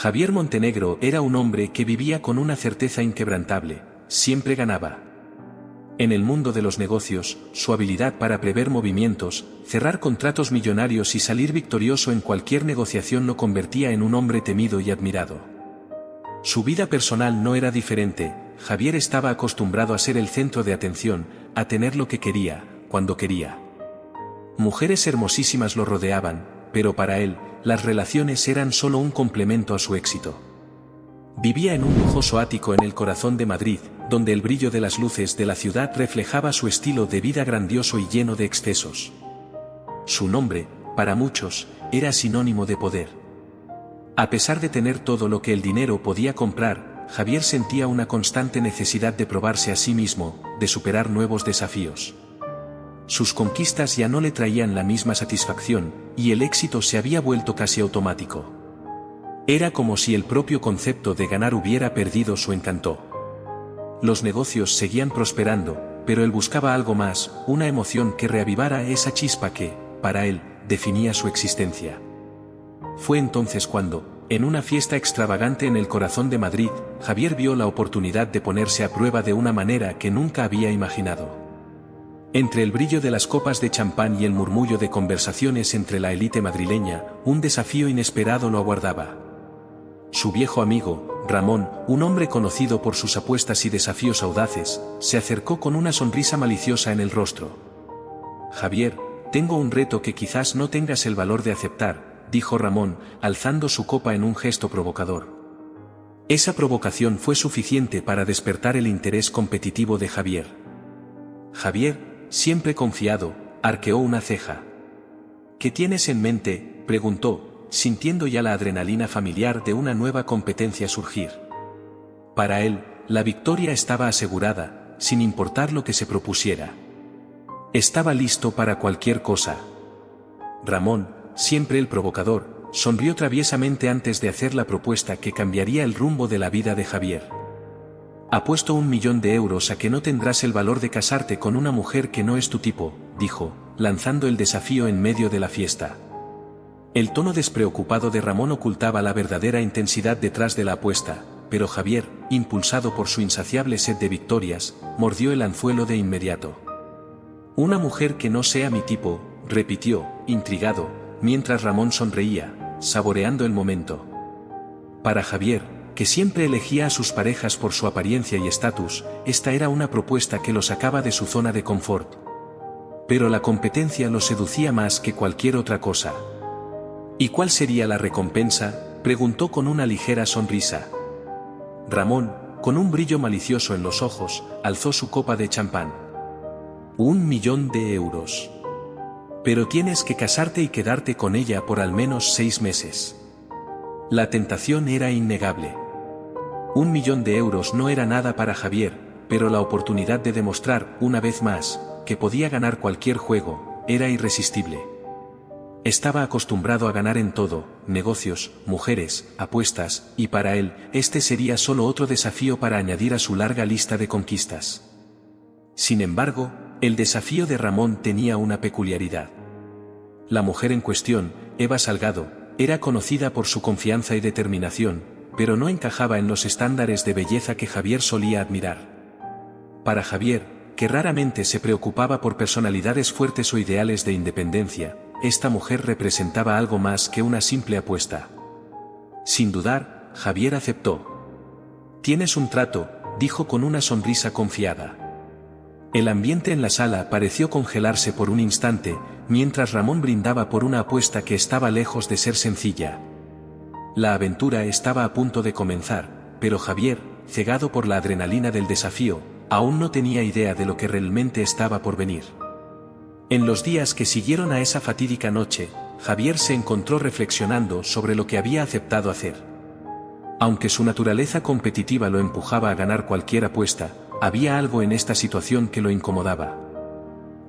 Javier Montenegro era un hombre que vivía con una certeza inquebrantable: siempre ganaba. En el mundo de los negocios, su habilidad para prever movimientos, cerrar contratos millonarios y salir victorioso en cualquier negociación lo convertía en un hombre temido y admirado. Su vida personal no era diferente. Javier estaba acostumbrado a ser el centro de atención, a tener lo que quería, cuando quería. Mujeres hermosísimas lo rodeaban, pero para él, las relaciones eran solo un complemento a su éxito. Vivía en un lujoso ático en el corazón de Madrid, donde el brillo de las luces de la ciudad reflejaba su estilo de vida grandioso y lleno de excesos. Su nombre, para muchos, era sinónimo de poder. A pesar de tener todo lo que el dinero podía comprar, Javier sentía una constante necesidad de probarse a sí mismo, de superar nuevos desafíos. Sus conquistas ya no le traían la misma satisfacción, y el éxito se había vuelto casi automático. Era como si el propio concepto de ganar hubiera perdido su encanto. Los negocios seguían prosperando, pero él buscaba algo más, una emoción que reavivara esa chispa que, para él, definía su existencia. Fue entonces cuando, en una fiesta extravagante en el corazón de Madrid, Javier vio la oportunidad de ponerse a prueba de una manera que nunca había imaginado. Entre el brillo de las copas de champán y el murmullo de conversaciones entre la élite madrileña, un desafío inesperado lo aguardaba. Su viejo amigo, Ramón, un hombre conocido por sus apuestas y desafíos audaces, se acercó con una sonrisa maliciosa en el rostro. «Javier, tengo un reto que quizás no tengas el valor de aceptar», dijo Ramón, alzando su copa en un gesto provocador. Esa provocación fue suficiente para despertar el interés competitivo de Javier. Javier, siempre confiado, arqueó una ceja. «¿Qué tienes en mente?», preguntó, sintiendo ya la adrenalina familiar de una nueva competencia surgir. Para él, la victoria estaba asegurada, sin importar lo que se propusiera. Estaba listo para cualquier cosa. Ramón, siempre el provocador, sonrió traviesamente antes de hacer la propuesta que cambiaría el rumbo de la vida de Javier. «Apuesto 1 millón de euros a que no tendrás el valor de casarte con una mujer que no es tu tipo», dijo, lanzando el desafío en medio de la fiesta. El tono despreocupado de Ramón ocultaba la verdadera intensidad detrás de la apuesta, pero Javier, impulsado por su insaciable sed de victorias, mordió el anzuelo de inmediato. «Una mujer que no sea mi tipo», repitió, intrigado, mientras Ramón sonreía, saboreando el momento. Para Javier, que siempre elegía a sus parejas por su apariencia y estatus, esta era una propuesta que lo sacaba de su zona de confort. Pero la competencia lo seducía más que cualquier otra cosa. «¿Y cuál sería la recompensa?», preguntó con una ligera sonrisa. Ramón, con un brillo malicioso en los ojos, alzó su copa de champán. «1 millón de euros. Pero tienes que casarte y quedarte con ella por al menos 6 meses». La tentación era innegable. 1 millón de euros no era nada para Javier, pero la oportunidad de demostrar, una vez más, que podía ganar cualquier juego, era irresistible. Estaba acostumbrado a ganar en todo: negocios, mujeres, apuestas, y para él, este sería solo otro desafío para añadir a su larga lista de conquistas. Sin embargo, el desafío de Ramón tenía una peculiaridad. La mujer en cuestión, Eva Salgado, era conocida por su confianza y determinación, pero no encajaba en los estándares de belleza que Javier solía admirar. Para Javier, que raramente se preocupaba por personalidades fuertes o ideales de independencia, esta mujer representaba algo más que una simple apuesta. Sin dudar, Javier aceptó. «Tienes un trato», dijo con una sonrisa confiada. El ambiente en la sala pareció congelarse por un instante, mientras Ramón brindaba por una apuesta que estaba lejos de ser sencilla. La aventura estaba a punto de comenzar, pero Javier, cegado por la adrenalina del desafío, aún no tenía idea de lo que realmente estaba por venir. En los días que siguieron a esa fatídica noche, Javier se encontró reflexionando sobre lo que había aceptado hacer. Aunque su naturaleza competitiva lo empujaba a ganar cualquier apuesta, había algo en esta situación que lo incomodaba.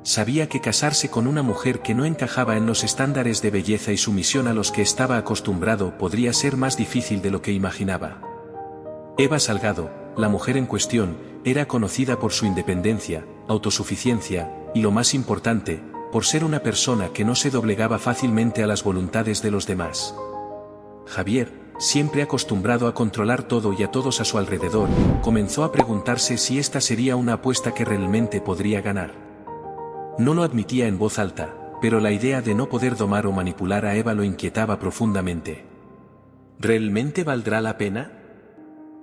Sabía que casarse con una mujer que no encajaba en los estándares de belleza y sumisión a los que estaba acostumbrado podría ser más difícil de lo que imaginaba. Eva Salgado, la mujer en cuestión, era conocida por su independencia, autosuficiencia, y lo más importante, por ser una persona que no se doblegaba fácilmente a las voluntades de los demás. Javier, siempre acostumbrado a controlar todo y a todos a su alrededor, comenzó a preguntarse si esta sería una apuesta que realmente podría ganar. No lo admitía en voz alta, pero la idea de no poder domar o manipular a Eva lo inquietaba profundamente. ¿Realmente valdrá la pena?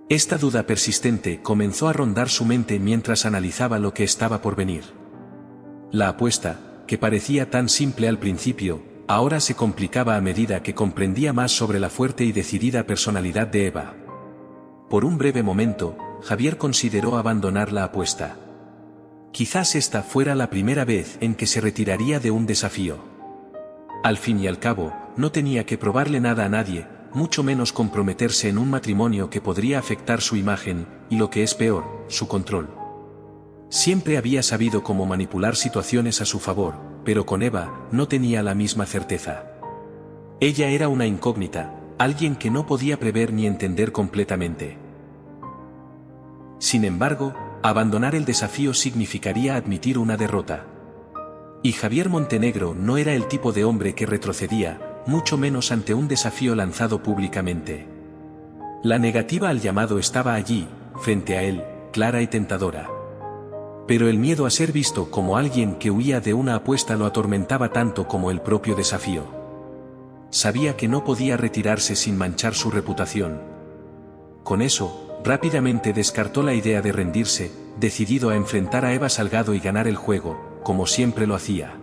Esta duda persistente comenzó a rondar su mente mientras analizaba lo que estaba por venir. La apuesta, que parecía tan simple al principio, ahora se complicaba a medida que comprendía más sobre la fuerte y decidida personalidad de Eva. Por un breve momento, Javier consideró abandonar la apuesta. Quizás esta fuera la primera vez en que se retiraría de un desafío. Al fin y al cabo, no tenía que probarle nada a nadie, mucho menos comprometerse en un matrimonio que podría afectar su imagen, y lo que es peor, su control. Siempre había sabido cómo manipular situaciones a su favor, pero con Eva no tenía la misma certeza. Ella era una incógnita, alguien que no podía prever ni entender completamente. Sin embargo, abandonar el desafío significaría admitir una derrota. Y Javier Montenegro no era el tipo de hombre que retrocedía, mucho menos ante un desafío lanzado públicamente. La negativa al llamado estaba allí, frente a él, clara y tentadora. Pero el miedo a ser visto como alguien que huía de una apuesta lo atormentaba tanto como el propio desafío. Sabía que no podía retirarse sin manchar su reputación. Con eso, rápidamente descartó la idea de rendirse, decidido a enfrentar a Eva Salgado y ganar el juego, como siempre lo hacía.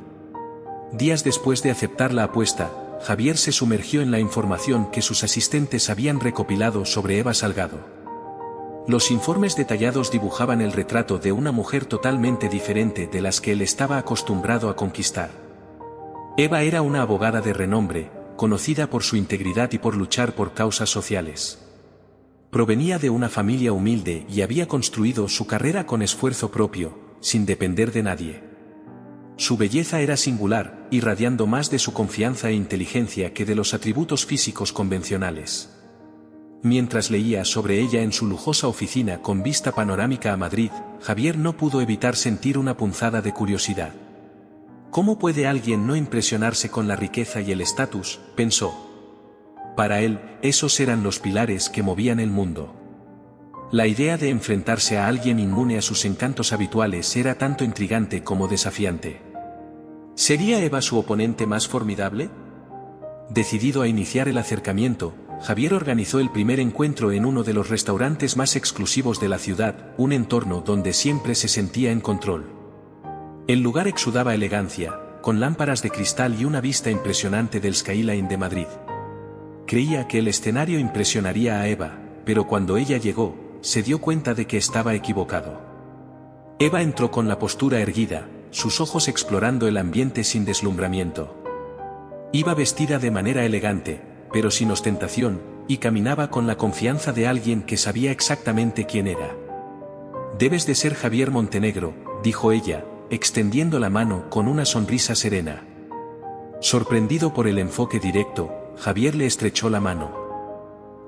Días después de aceptar la apuesta, Javier se sumergió en la información que sus asistentes habían recopilado sobre Eva Salgado. Los informes detallados dibujaban el retrato de una mujer totalmente diferente de las que él estaba acostumbrado a conquistar. Eva era una abogada de renombre, conocida por su integridad y por luchar por causas sociales. Provenía de una familia humilde y había construido su carrera con esfuerzo propio, sin depender de nadie. Su belleza era singular, irradiando más de su confianza e inteligencia que de los atributos físicos convencionales. Mientras leía sobre ella en su lujosa oficina con vista panorámica a Madrid, Javier no pudo evitar sentir una punzada de curiosidad. ¿Cómo puede alguien no impresionarse con la riqueza y el estatus?, pensó. Para él, esos eran los pilares que movían el mundo. La idea de enfrentarse a alguien inmune a sus encantos habituales era tanto intrigante como desafiante. ¿Sería Eva su oponente más formidable? Decidido a iniciar el acercamiento, Javier organizó el primer encuentro en uno de los restaurantes más exclusivos de la ciudad, un entorno donde siempre se sentía en control. El lugar exudaba elegancia, con lámparas de cristal y una vista impresionante del Skyline de Madrid. Creía que el escenario impresionaría a Eva, pero cuando ella llegó, se dio cuenta de que estaba equivocado. Eva entró con la postura erguida, sus ojos explorando el ambiente sin deslumbramiento. Iba vestida de manera elegante, pero sin ostentación, y caminaba con la confianza de alguien que sabía exactamente quién era. «Debes de ser Javier Montenegro», dijo ella, extendiendo la mano con una sonrisa serena. Sorprendido por el enfoque directo, Javier le estrechó la mano.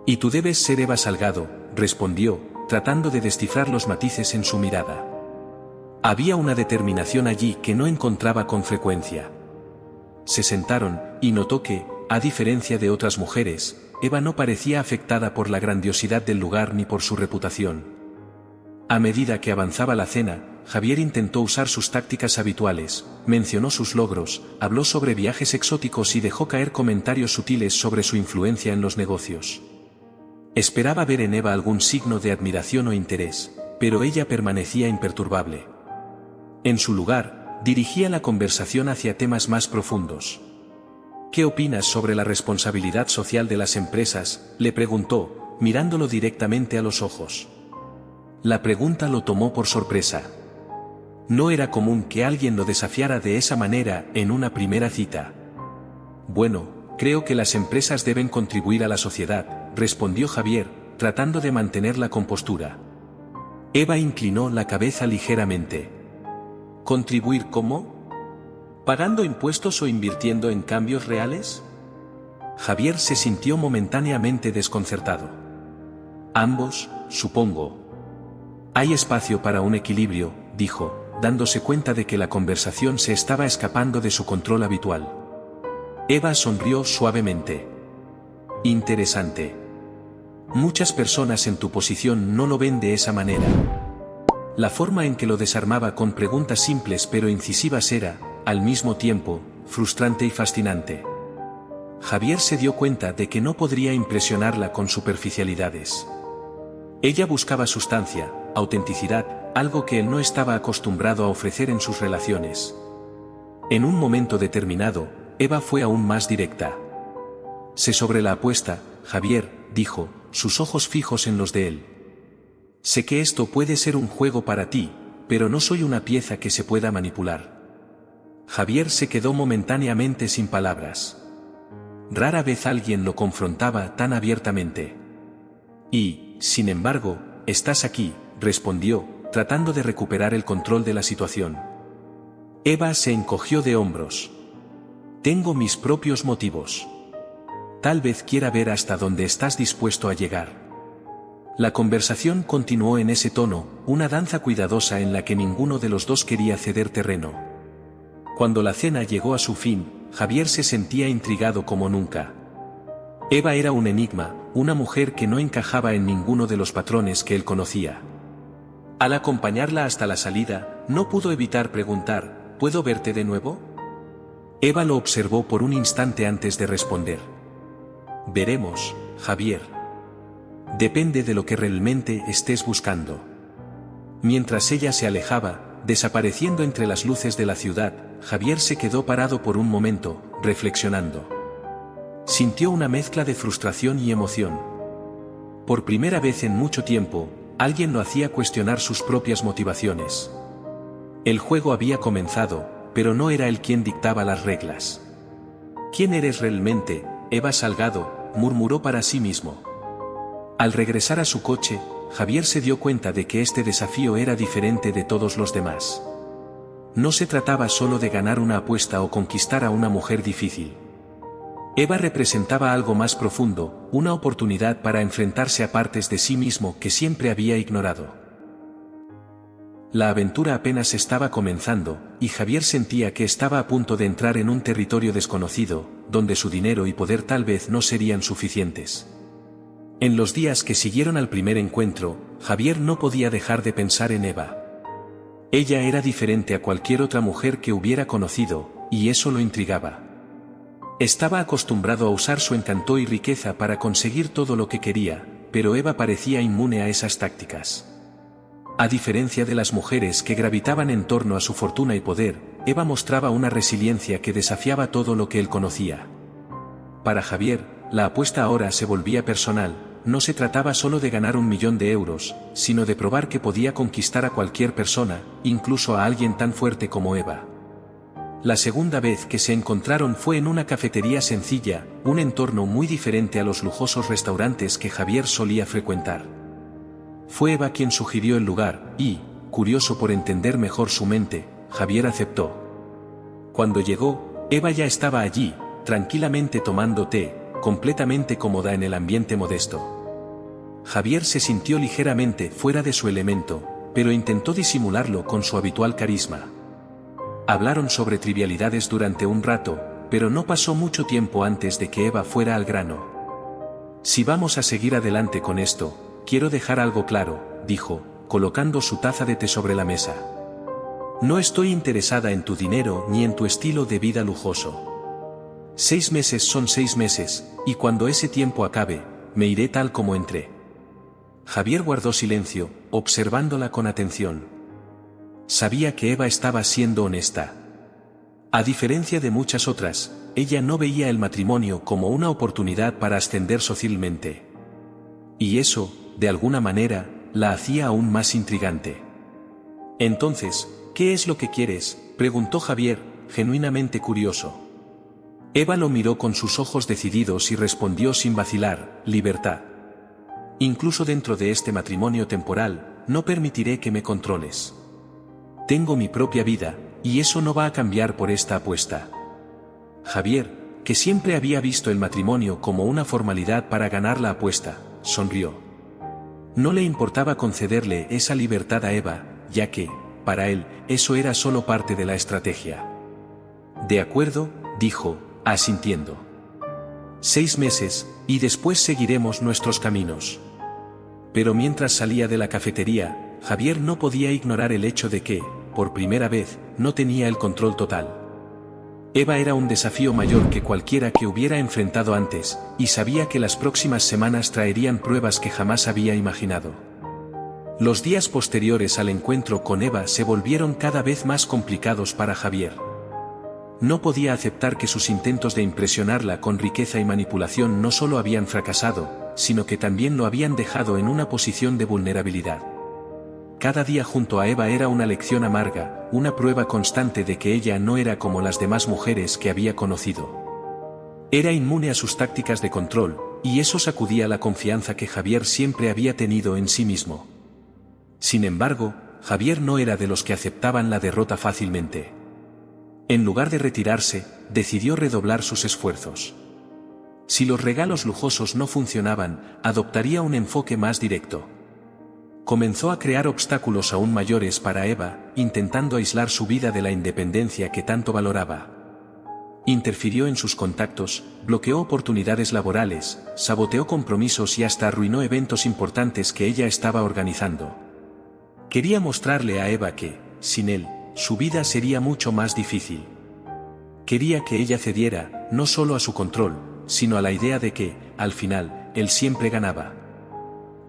«Y tú debes ser Eva Salgado», respondió, tratando de descifrar los matices en su mirada. Había una determinación allí que no encontraba con frecuencia. Se sentaron, y notó que, a diferencia de otras mujeres, Eva no parecía afectada por la grandiosidad del lugar ni por su reputación. A medida que avanzaba la cena, Javier intentó usar sus tácticas habituales, mencionó sus logros, habló sobre viajes exóticos y dejó caer comentarios sutiles sobre su influencia en los negocios. Esperaba ver en Eva algún signo de admiración o interés, pero ella permanecía imperturbable. En su lugar, dirigía la conversación hacia temas más profundos. «¿Qué opinas sobre la responsabilidad social de las empresas?», le preguntó, mirándolo directamente a los ojos. La pregunta lo tomó por sorpresa. No era común que alguien lo desafiara de esa manera en una primera cita. «Bueno, creo que las empresas deben contribuir a la sociedad», respondió Javier, tratando de mantener la compostura. Eva inclinó la cabeza ligeramente. «¿Contribuir cómo? ¿Pagando impuestos o invirtiendo en cambios reales?». Javier se sintió momentáneamente desconcertado. «Ambos, supongo». «Hay espacio para un equilibrio», dijo, dándose cuenta de que la conversación se estaba escapando de su control habitual. Eva sonrió suavemente. «Interesante. Muchas personas en tu posición no lo ven de esa manera. La forma en que lo desarmaba con preguntas simples pero incisivas era, al mismo tiempo, frustrante y fascinante. Javier se dio cuenta de que no podría impresionarla con superficialidades. Ella buscaba sustancia, autenticidad, algo que él no estaba acostumbrado a ofrecer en sus relaciones. En un momento determinado, Eva fue aún más directa. Sé sobre la apuesta, Javier, dijo, sus ojos fijos en los de él. Sé que esto puede ser un juego para ti, pero no soy una pieza que se pueda manipular. Javier se quedó momentáneamente sin palabras. Rara vez alguien lo confrontaba tan abiertamente. Y, sin embargo, estás aquí, respondió, tratando de recuperar el control de la situación. Eva se encogió de hombros. Tengo mis propios motivos. Tal vez quiera ver hasta dónde estás dispuesto a llegar. La conversación continuó en ese tono, una danza cuidadosa en la que ninguno de los dos quería ceder terreno. Cuando la cena llegó a su fin, Javier se sentía intrigado como nunca. Eva era un enigma, una mujer que no encajaba en ninguno de los patrones que él conocía. Al acompañarla hasta la salida, no pudo evitar preguntar, ¿puedo verte de nuevo? Eva lo observó por un instante antes de responder. Veremos, Javier. Depende de lo que realmente estés buscando. Mientras ella se alejaba, desapareciendo entre las luces de la ciudad, Javier se quedó parado por un momento, reflexionando. Sintió una mezcla de frustración y emoción. Por primera vez en mucho tiempo, alguien lo hacía cuestionar sus propias motivaciones. El juego había comenzado, pero no era él quien dictaba las reglas. ¿Quién eres realmente, Eva Salgado?, murmuró para sí mismo. Al regresar a su coche, Javier se dio cuenta de que este desafío era diferente de todos los demás. No se trataba solo de ganar una apuesta o conquistar a una mujer difícil. Eva representaba algo más profundo, una oportunidad para enfrentarse a partes de sí mismo que siempre había ignorado. La aventura apenas estaba comenzando, y Javier sentía que estaba a punto de entrar en un territorio desconocido, donde su dinero y poder tal vez no serían suficientes. En los días que siguieron al primer encuentro, Javier no podía dejar de pensar en Eva. Ella era diferente a cualquier otra mujer que hubiera conocido, y eso lo intrigaba. Estaba acostumbrado a usar su encanto y riqueza para conseguir todo lo que quería, pero Eva parecía inmune a esas tácticas. A diferencia de las mujeres que gravitaban en torno a su fortuna y poder, Eva mostraba una resiliencia que desafiaba todo lo que él conocía. Para Javier, la apuesta ahora se volvía personal, no se trataba solo de ganar 1.000.000 de euros, sino de probar que podía conquistar a cualquier persona, incluso a alguien tan fuerte como Eva. La segunda vez que se encontraron fue en una cafetería sencilla, un entorno muy diferente a los lujosos restaurantes que Javier solía frecuentar. Fue Eva quien sugirió el lugar, y, curioso por entender mejor su mente, Javier aceptó. Cuando llegó, Eva ya estaba allí, tranquilamente tomando té, completamente cómoda en el ambiente modesto. Javier se sintió ligeramente fuera de su elemento, pero intentó disimularlo con su habitual carisma. Hablaron sobre trivialidades durante un rato, pero no pasó mucho tiempo antes de que Eva fuera al grano. Si vamos a seguir adelante con esto, quiero dejar algo claro, dijo, colocando su taza de té sobre la mesa. No estoy interesada en tu dinero ni en tu estilo de vida lujoso. 6 meses son 6 meses, y cuando ese tiempo acabe, me iré tal como entré. Javier guardó silencio, observándola con atención. Sabía que Eva estaba siendo honesta. A diferencia de muchas otras, ella no veía el matrimonio como una oportunidad para ascender socialmente. Y eso, de alguna manera, la hacía aún más intrigante. Entonces, ¿qué es lo que quieres?, preguntó Javier, genuinamente curioso. Eva lo miró con sus ojos decididos y respondió sin vacilar, libertad. Incluso dentro de este matrimonio temporal, no permitiré que me controles. Tengo mi propia vida, y eso no va a cambiar por esta apuesta. Javier, que siempre había visto el matrimonio como una formalidad para ganar la apuesta, sonrió. No le importaba concederle esa libertad a Eva, ya que, para él, eso era solo parte de la estrategia. De acuerdo, dijo, asintiendo. 6 meses, y después seguiremos nuestros caminos. Pero mientras salía de la cafetería, Javier no podía ignorar el hecho de que, por primera vez, no tenía el control total. Eva era un desafío mayor que cualquiera que hubiera enfrentado antes, y sabía que las próximas semanas traerían pruebas que jamás había imaginado. Los días posteriores al encuentro con Eva se volvieron cada vez más complicados para Javier. No podía aceptar que sus intentos de impresionarla con riqueza y manipulación no solo habían fracasado, sino que también lo habían dejado en una posición de vulnerabilidad. Cada día junto a Eva era una lección amarga, una prueba constante de que ella no era como las demás mujeres que había conocido. Era inmune a sus tácticas de control, y eso sacudía la confianza que Javier siempre había tenido en sí mismo. Sin embargo, Javier no era de los que aceptaban la derrota fácilmente. En lugar de retirarse, decidió redoblar sus esfuerzos. Si los regalos lujosos no funcionaban, adoptaría un enfoque más directo. Comenzó a crear obstáculos aún mayores para Eva, intentando aislar su vida de la independencia que tanto valoraba. Interfirió en sus contactos, bloqueó oportunidades laborales, saboteó compromisos y hasta arruinó eventos importantes que ella estaba organizando. Quería mostrarle a Eva que, sin él, su vida sería mucho más difícil. Quería que ella cediera, no solo a su control, sino a la idea de que, al final, él siempre ganaba.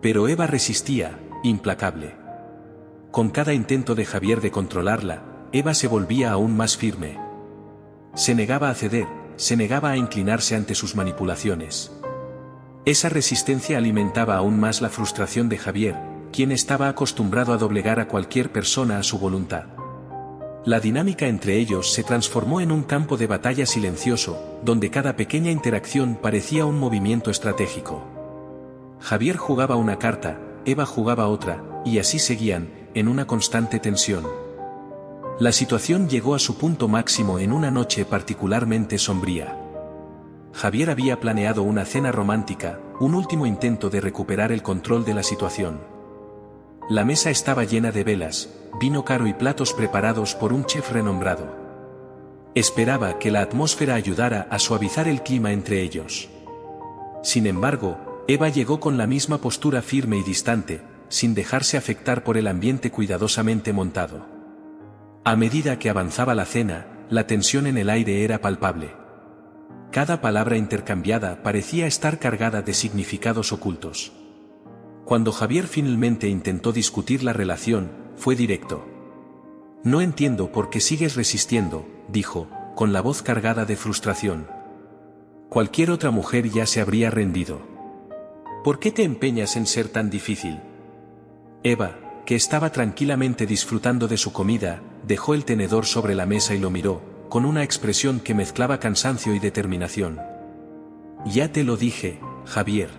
Pero Eva resistía, implacable. Con cada intento de Javier de controlarla, Eva se volvía aún más firme. Se negaba a ceder, se negaba a inclinarse ante sus manipulaciones. Esa resistencia alimentaba aún más la frustración de Javier, quien estaba acostumbrado a doblegar a cualquier persona a su voluntad. La dinámica entre ellos se transformó en un campo de batalla silencioso, donde cada pequeña interacción parecía un movimiento estratégico. Javier jugaba una carta, Eva jugaba otra, y así seguían, en una constante tensión. La situación llegó a su punto máximo en una noche particularmente sombría. Javier había planeado una cena romántica, un último intento de recuperar el control de la situación. La mesa estaba llena de velas, vino caro y platos preparados por un chef renombrado. Esperaba que la atmósfera ayudara a suavizar el clima entre ellos. Sin embargo, Eva llegó con la misma postura firme y distante, sin dejarse afectar por el ambiente cuidadosamente montado. A medida que avanzaba la cena, la tensión en el aire era palpable. Cada palabra intercambiada parecía estar cargada de significados ocultos. Cuando Javier finalmente intentó discutir la relación, fue directo. «No entiendo por qué sigues resistiendo», dijo, con la voz cargada de frustración. «Cualquier otra mujer ya se habría rendido. ¿Por qué te empeñas en ser tan difícil?» Eva, que estaba tranquilamente disfrutando de su comida, dejó el tenedor sobre la mesa y lo miró, con una expresión que mezclaba cansancio y determinación. «Ya te lo dije, Javier.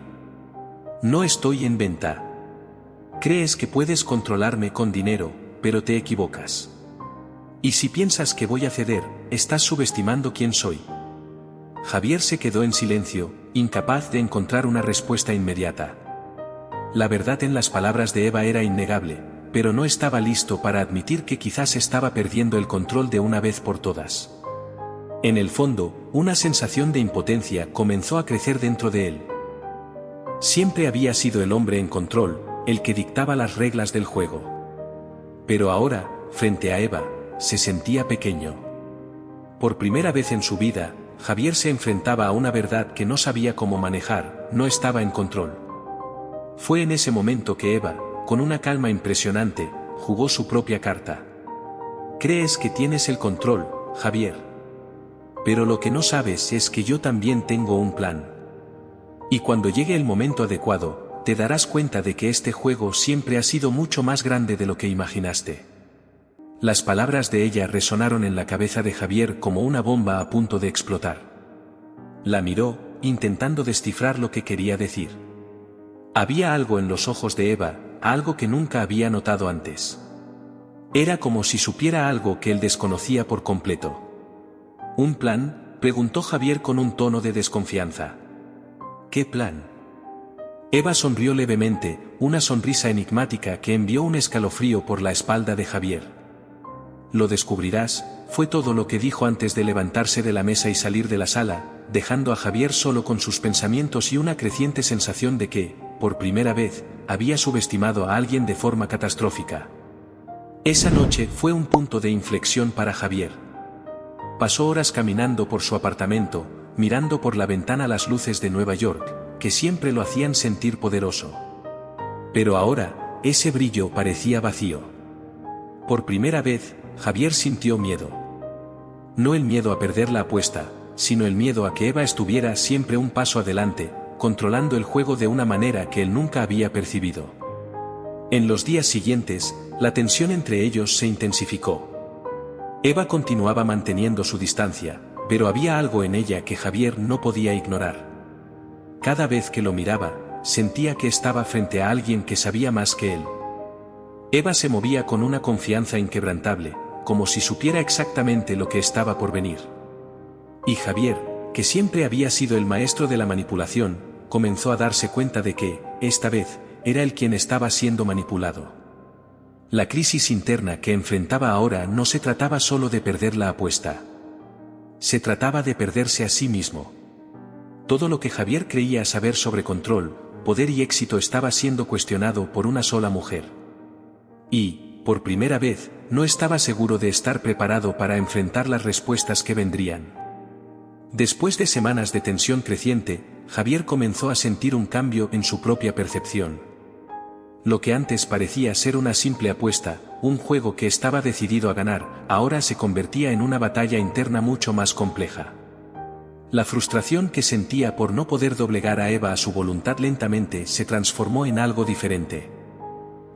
No estoy en venta. Crees que puedes controlarme con dinero, pero te equivocas. Y si piensas que voy a ceder, estás subestimando quién soy». Javier se quedó en silencio, incapaz de encontrar una respuesta inmediata. La verdad en las palabras de Eva era innegable, pero no estaba listo para admitir que quizás estaba perdiendo el control de una vez por todas. En el fondo, una sensación de impotencia comenzó a crecer dentro de él. Siempre había sido el hombre en control, el que dictaba las reglas del juego. Pero ahora, frente a Eva, se sentía pequeño. Por primera vez en su vida, Javier se enfrentaba a una verdad que no sabía cómo manejar, no estaba en control. Fue en ese momento que Eva, con una calma impresionante, jugó su propia carta. «Crees que tienes el control, Javier. Pero lo que no sabes es que yo también tengo un plan. Y cuando llegue el momento adecuado, te darás cuenta de que este juego siempre ha sido mucho más grande de lo que imaginaste». Las palabras de ella resonaron en la cabeza de Javier como una bomba a punto de explotar. La miró, intentando descifrar lo que quería decir. Había algo en los ojos de Eva, algo que nunca había notado antes. Era como si supiera algo que él desconocía por completo. ¿Un plan?, preguntó Javier con un tono de desconfianza. ¿Qué plan? Eva sonrió levemente, una sonrisa enigmática que envió un escalofrío por la espalda de Javier. Lo descubrirás, fue todo lo que dijo antes de levantarse de la mesa y salir de la sala, dejando a Javier solo con sus pensamientos y una creciente sensación de que, por primera vez, había subestimado a alguien de forma catastrófica. Esa noche fue un punto de inflexión para Javier. Pasó horas caminando por su apartamento, mirando por la ventana las luces de Nueva York, que siempre lo hacían sentir poderoso. Pero ahora, ese brillo parecía vacío. Por primera vez, Javier sintió miedo. No el miedo a perder la apuesta, sino el miedo a que Eva estuviera siempre un paso adelante, controlando el juego de una manera que él nunca había percibido. En los días siguientes, la tensión entre ellos se intensificó. Eva continuaba manteniendo su distancia, pero había algo en ella que Javier no podía ignorar. Cada vez que lo miraba, sentía que estaba frente a alguien que sabía más que él. Eva se movía con una confianza inquebrantable, como si supiera exactamente lo que estaba por venir. Y Javier, que siempre había sido el maestro de la manipulación, comenzó a darse cuenta de que, esta vez, era él quien estaba siendo manipulado. La crisis interna que enfrentaba ahora no se trataba solo de perder la apuesta. Se trataba de perderse a sí mismo. Todo lo que Javier creía saber sobre control, poder y éxito estaba siendo cuestionado por una sola mujer. Y, por primera vez, no estaba seguro de estar preparado para enfrentar las respuestas que vendrían. Después de semanas de tensión creciente, Javier comenzó a sentir un cambio en su propia percepción. Lo que antes parecía ser una simple apuesta, un juego que estaba decidido a ganar, ahora se convertía en una batalla interna mucho más compleja. La frustración que sentía por no poder doblegar a Eva a su voluntad lentamente se transformó en algo diferente.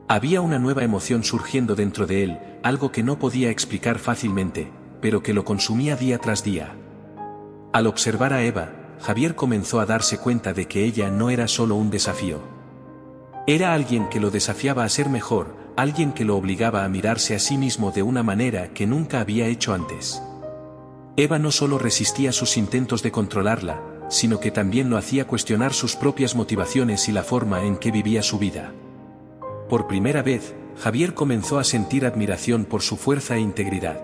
Había una nueva emoción surgiendo dentro de él, algo que no podía explicar fácilmente, pero que lo consumía día tras día. Al observar a Eva, Javier comenzó a darse cuenta de que ella no era solo un desafío. Era alguien que lo desafiaba a ser mejor, alguien que lo obligaba a mirarse a sí mismo de una manera que nunca había hecho antes. Eva no solo resistía sus intentos de controlarla, sino que también lo hacía cuestionar sus propias motivaciones y la forma en que vivía su vida. Por primera vez, Javier comenzó a sentir admiración por su fuerza e integridad.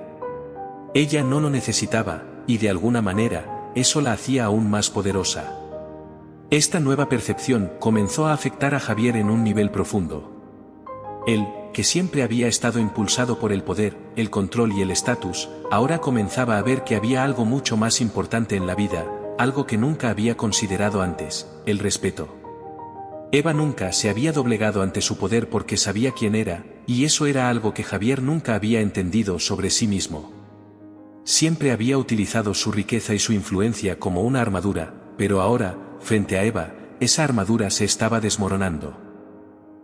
Ella no lo necesitaba, y de alguna manera, eso la hacía aún más poderosa. Esta nueva percepción comenzó a afectar a Javier en un nivel profundo. Él, que siempre había estado impulsado por el poder, el control y el estatus, ahora comenzaba a ver que había algo mucho más importante en la vida, algo que nunca había considerado antes, el respeto. Eva nunca se había doblegado ante su poder porque sabía quién era, y eso era algo que Javier nunca había entendido sobre sí mismo. Siempre había utilizado su riqueza y su influencia como una armadura, pero ahora, frente a Eva, esa armadura se estaba desmoronando.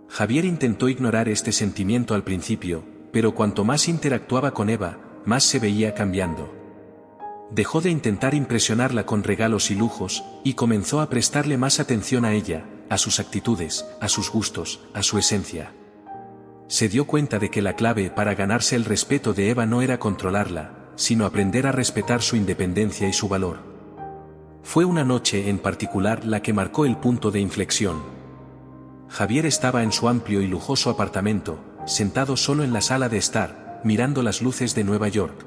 Javier intentó ignorar este sentimiento al principio, pero cuanto más interactuaba con Eva, más se veía cambiando. Dejó de intentar impresionarla con regalos y lujos, y comenzó a prestarle más atención a ella, a sus actitudes, a sus gustos, a su esencia. Se dio cuenta de que la clave para ganarse el respeto de Eva no era controlarla, sino aprender a respetar su independencia y su valor. Fue una noche en particular la que marcó el punto de inflexión. Javier estaba en su amplio y lujoso apartamento, sentado solo en la sala de estar, mirando las luces de Nueva York.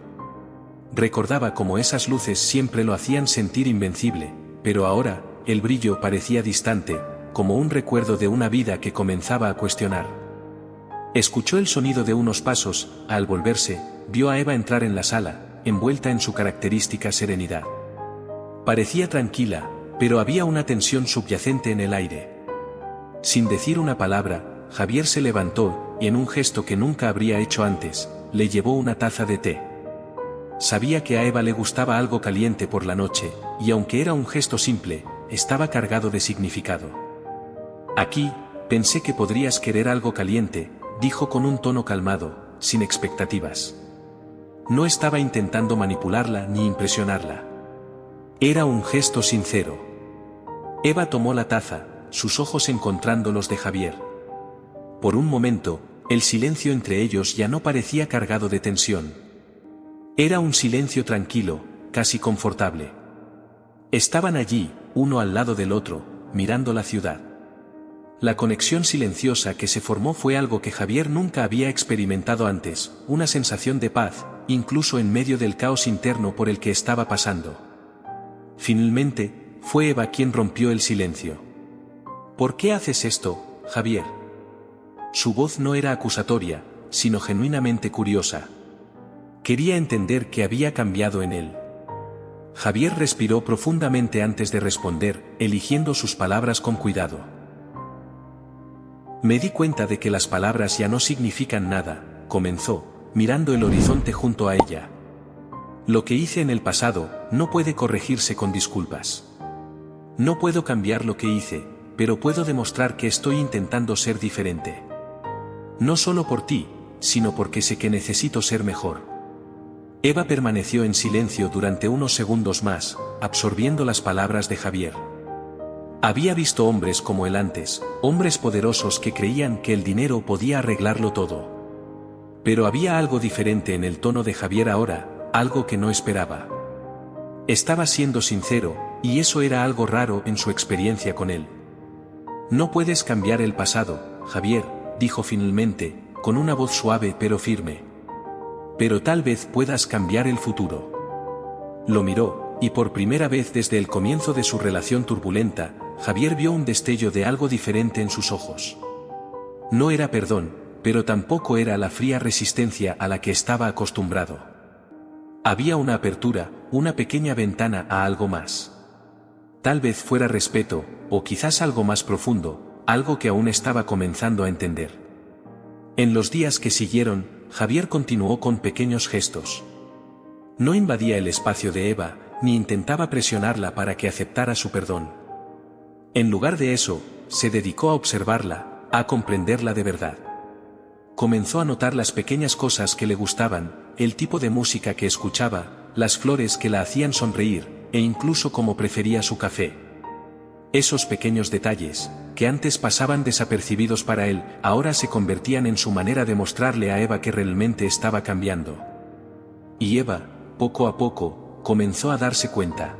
Recordaba cómo esas luces siempre lo hacían sentir invencible, pero ahora, el brillo parecía distante, como un recuerdo de una vida que comenzaba a cuestionar. Escuchó el sonido de unos pasos, al volverse, vio a Eva entrar en la sala, envuelta en su característica serenidad. Parecía tranquila, pero había una tensión subyacente en el aire. Sin decir una palabra, Javier se levantó, y en un gesto que nunca habría hecho antes, le llevó una taza de té. Sabía que a Eva le gustaba algo caliente por la noche, y aunque era un gesto simple, estaba cargado de significado. Aquí, pensé que podrías querer algo caliente, dijo con un tono calmado, sin expectativas. No estaba intentando manipularla ni impresionarla. Era un gesto sincero. Eva tomó la taza, sus ojos encontrando los de Javier. Por un momento, el silencio entre ellos ya no parecía cargado de tensión. Era un silencio tranquilo, casi confortable. Estaban allí, uno al lado del otro, mirando la ciudad. La conexión silenciosa que se formó fue algo que Javier nunca había experimentado antes, una sensación de paz, incluso en medio del caos interno por el que estaba pasando. Finalmente, fue Eva quien rompió el silencio. ¿Por qué haces esto, Javier? Su voz no era acusatoria, sino genuinamente curiosa. Quería entender qué había cambiado en él. Javier respiró profundamente antes de responder, eligiendo sus palabras con cuidado. Me di cuenta de que las palabras ya no significan nada, comenzó, mirando el horizonte junto a ella. Lo que hice en el pasado no puede corregirse con disculpas. No puedo cambiar lo que hice, pero puedo demostrar que estoy intentando ser diferente. No solo por ti, sino porque sé que necesito ser mejor. Eva permaneció en silencio durante unos segundos más, absorbiendo las palabras de Javier. Había visto hombres como él antes, hombres poderosos que creían que el dinero podía arreglarlo todo. Pero había algo diferente en el tono de Javier ahora, algo que no esperaba. Estaba siendo sincero, y eso era algo raro en su experiencia con él. No puedes cambiar el pasado, Javier, dijo finalmente, con una voz suave pero firme. Pero tal vez puedas cambiar el futuro. Lo miró, y por primera vez desde el comienzo de su relación turbulenta, Javier vio un destello de algo diferente en sus ojos. No era perdón, pero tampoco era la fría resistencia a la que estaba acostumbrado. Había una apertura, una pequeña ventana a algo más. Tal vez fuera respeto, o quizás algo más profundo, algo que aún estaba comenzando a entender. En los días que siguieron, Javier continuó con pequeños gestos. No invadía el espacio de Eva, ni intentaba presionarla para que aceptara su perdón. En lugar de eso, se dedicó a observarla, a comprenderla de verdad. Comenzó a notar las pequeñas cosas que le gustaban, el tipo de música que escuchaba, las flores que la hacían sonreír, e incluso cómo prefería su café. Esos pequeños detalles, que antes pasaban desapercibidos para él, ahora se convertían en su manera de mostrarle a Eva que realmente estaba cambiando. Y Eva, poco a poco, comenzó a darse cuenta.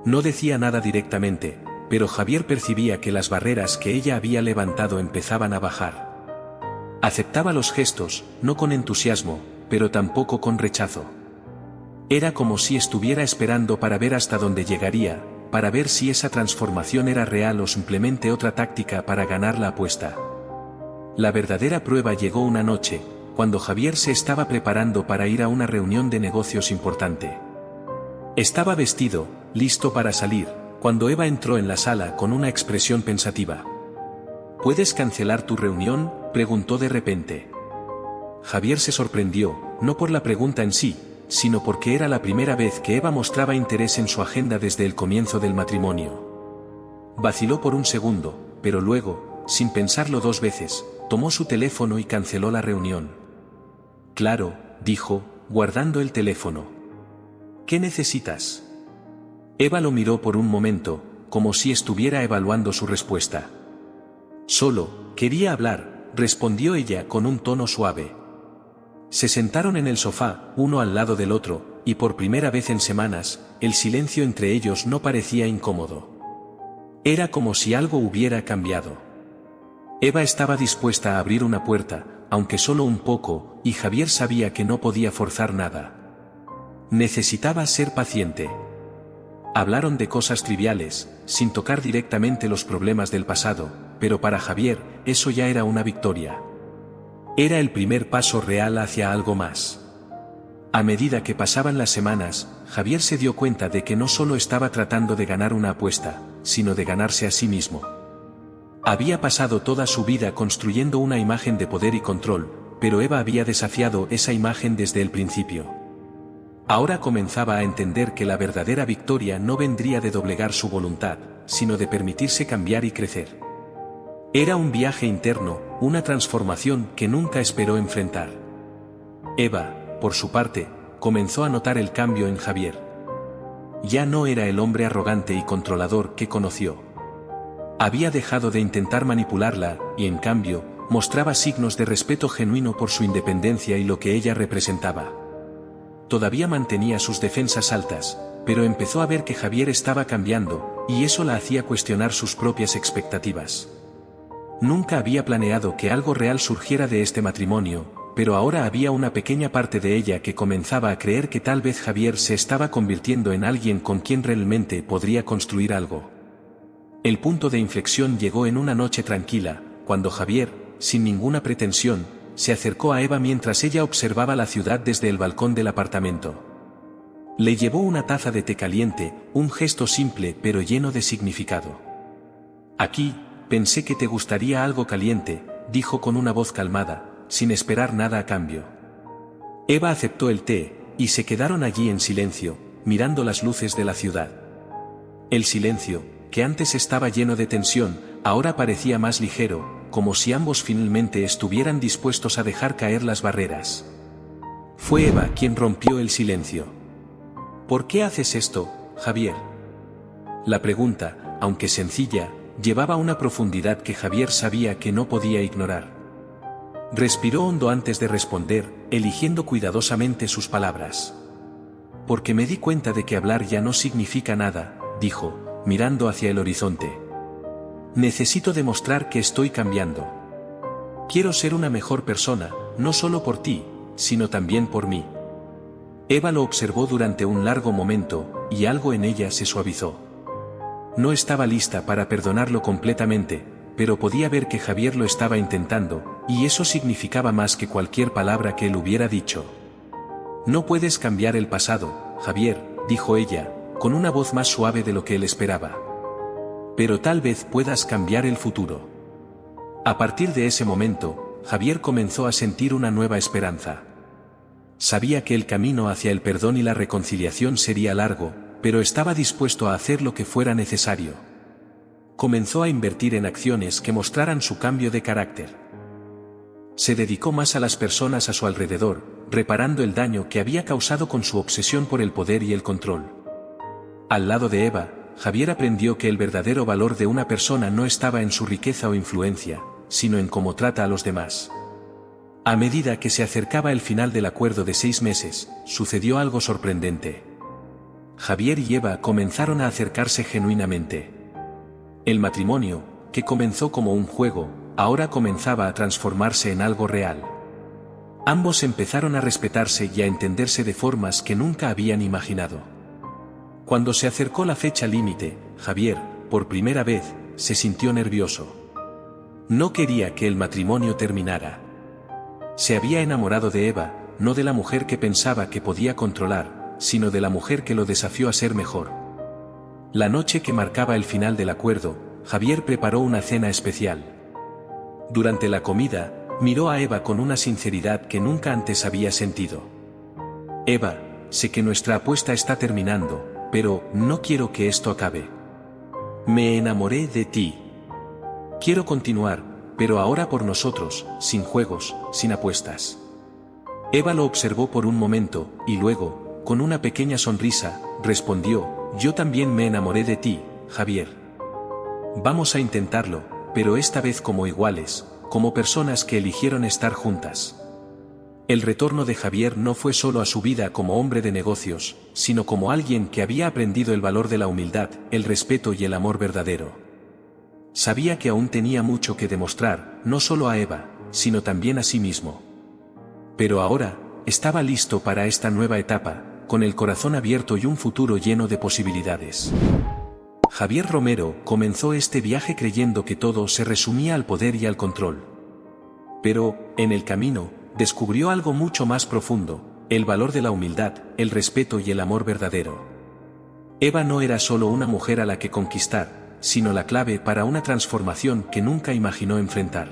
No decía nada directamente, pero Javier percibía que las barreras que ella había levantado empezaban a bajar. Aceptaba los gestos, no con entusiasmo, pero tampoco con rechazo. Era como si estuviera esperando para ver hasta dónde llegaría, para ver si esa transformación era real o simplemente otra táctica para ganar la apuesta. La verdadera prueba llegó una noche, cuando Javier se estaba preparando para ir a una reunión de negocios importante. Estaba vestido, listo para salir, cuando Eva entró en la sala con una expresión pensativa. ¿Puedes cancelar tu reunión?, preguntó de repente. Javier se sorprendió, no por la pregunta en sí, sino porque era la primera vez que Eva mostraba interés en su agenda desde el comienzo del matrimonio. Vaciló por un segundo, pero luego, sin pensarlo dos veces, tomó su teléfono y canceló la reunión. Claro, dijo, guardando el teléfono. ¿Qué necesitas? Eva lo miró por un momento, como si estuviera evaluando su respuesta. Solo, quería hablar, respondió ella con un tono suave. Se sentaron en el sofá, uno al lado del otro, y por primera vez en semanas, el silencio entre ellos no parecía incómodo. Era como si algo hubiera cambiado. Eva estaba dispuesta a abrir una puerta, aunque solo un poco, y Javier sabía que no podía forzar nada. Necesitaba ser paciente. Hablaron de cosas triviales, sin tocar directamente los problemas del pasado, pero para Javier, eso ya era una victoria. Era el primer paso real hacia algo más. A medida que pasaban las semanas, Javier se dio cuenta de que no solo estaba tratando de ganar una apuesta, sino de ganarse a sí mismo. Había pasado toda su vida construyendo una imagen de poder y control, pero Eva había desafiado esa imagen desde el principio. Ahora comenzaba a entender que la verdadera victoria no vendría de doblegar su voluntad, sino de permitirse cambiar y crecer. Era un viaje interno, una transformación que nunca esperó enfrentar. Eva, por su parte, comenzó a notar el cambio en Javier. Ya no era el hombre arrogante y controlador que conoció. Había dejado de intentar manipularla, y en cambio, mostraba signos de respeto genuino por su independencia y lo que ella representaba. Todavía mantenía sus defensas altas, pero empezó a ver que Javier estaba cambiando, y eso la hacía cuestionar sus propias expectativas. Nunca había planeado que algo real surgiera de este matrimonio, pero ahora había una pequeña parte de ella que comenzaba a creer que tal vez Javier se estaba convirtiendo en alguien con quien realmente podría construir algo. El punto de inflexión llegó en una noche tranquila, cuando Javier, sin ninguna pretensión, se acercó a Eva mientras ella observaba la ciudad desde el balcón del apartamento. Le llevó una taza de té caliente, un gesto simple pero lleno de significado. «Aquí, pensé que te gustaría algo caliente», dijo con una voz calmada, sin esperar nada a cambio. Eva aceptó el té, y se quedaron allí en silencio, mirando las luces de la ciudad. El silencio, que antes estaba lleno de tensión, ahora parecía más ligero, como si ambos finalmente estuvieran dispuestos a dejar caer las barreras. Fue Eva quien rompió el silencio. «¿Por qué haces esto, Javier?». La pregunta, aunque sencilla, llevaba una profundidad que Javier sabía que no podía ignorar. Respiró hondo antes de responder, eligiendo cuidadosamente sus palabras. «Porque me di cuenta de que hablar ya no significa nada», dijo, mirando hacia el horizonte. «Necesito demostrar que estoy cambiando. Quiero ser una mejor persona, no solo por ti, sino también por mí». Eva lo observó durante un largo momento, y algo en ella se suavizó. No estaba lista para perdonarlo completamente, pero podía ver que Javier lo estaba intentando, y eso significaba más que cualquier palabra que él hubiera dicho. «No puedes cambiar el pasado, Javier», dijo ella, con una voz más suave de lo que él esperaba. «Pero tal vez puedas cambiar el futuro». A partir de ese momento, Javier comenzó a sentir una nueva esperanza. Sabía que el camino hacia el perdón y la reconciliación sería largo, pero estaba dispuesto a hacer lo que fuera necesario. Comenzó a invertir en acciones que mostraran su cambio de carácter. Se dedicó más a las personas a su alrededor, reparando el daño que había causado con su obsesión por el poder y el control. Al lado de Eva, Javier aprendió que el verdadero valor de una persona no estaba en su riqueza o influencia, sino en cómo trata a los demás. A medida que se acercaba el final del acuerdo de 6 meses, sucedió algo sorprendente. Javier y Eva comenzaron a acercarse genuinamente. El matrimonio, que comenzó como un juego, ahora comenzaba a transformarse en algo real. Ambos empezaron a respetarse y a entenderse de formas que nunca habían imaginado. Cuando se acercó la fecha límite, Javier, por primera vez, se sintió nervioso. No quería que el matrimonio terminara. Se había enamorado de Eva, no de la mujer que pensaba que podía controlar, sino de la mujer que lo desafió a ser mejor. La noche que marcaba el final del acuerdo, Javier preparó una cena especial. Durante la comida, miró a Eva con una sinceridad que nunca antes había sentido. «Eva, sé que nuestra apuesta está terminando, pero no quiero que esto acabe. Me enamoré de ti. Quiero continuar, pero ahora por nosotros, sin juegos, sin apuestas». Eva lo observó por un momento, y luego, con una pequeña sonrisa, respondió: «Yo también me enamoré de ti, Javier. Vamos a intentarlo, pero esta vez como iguales, como personas que eligieron estar juntas». El retorno de Javier no fue solo a su vida como hombre de negocios, sino como alguien que había aprendido el valor de la humildad, el respeto y el amor verdadero. Sabía que aún tenía mucho que demostrar, no solo a Eva, sino también a sí mismo. Pero ahora, estaba listo para esta nueva etapa, con el corazón abierto y un futuro lleno de posibilidades. Javier Romero comenzó este viaje creyendo que todo se resumía al poder y al control. Pero, en el camino, descubrió algo mucho más profundo: el valor de la humildad, el respeto y el amor verdadero. Eva no era solo una mujer a la que conquistar, sino la clave para una transformación que nunca imaginó enfrentar.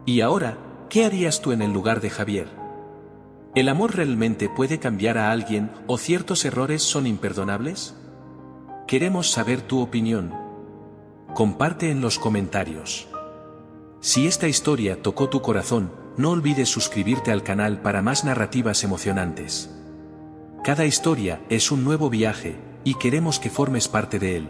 ¿Y ahora, qué harías tú en el lugar de Javier? ¿El amor realmente puede cambiar a alguien, o ciertos errores son imperdonables? Queremos saber tu opinión. Comparte en los comentarios. Si esta historia tocó tu corazón, no olvides suscribirte al canal para más narrativas emocionantes. Cada historia es un nuevo viaje, y queremos que formes parte de él.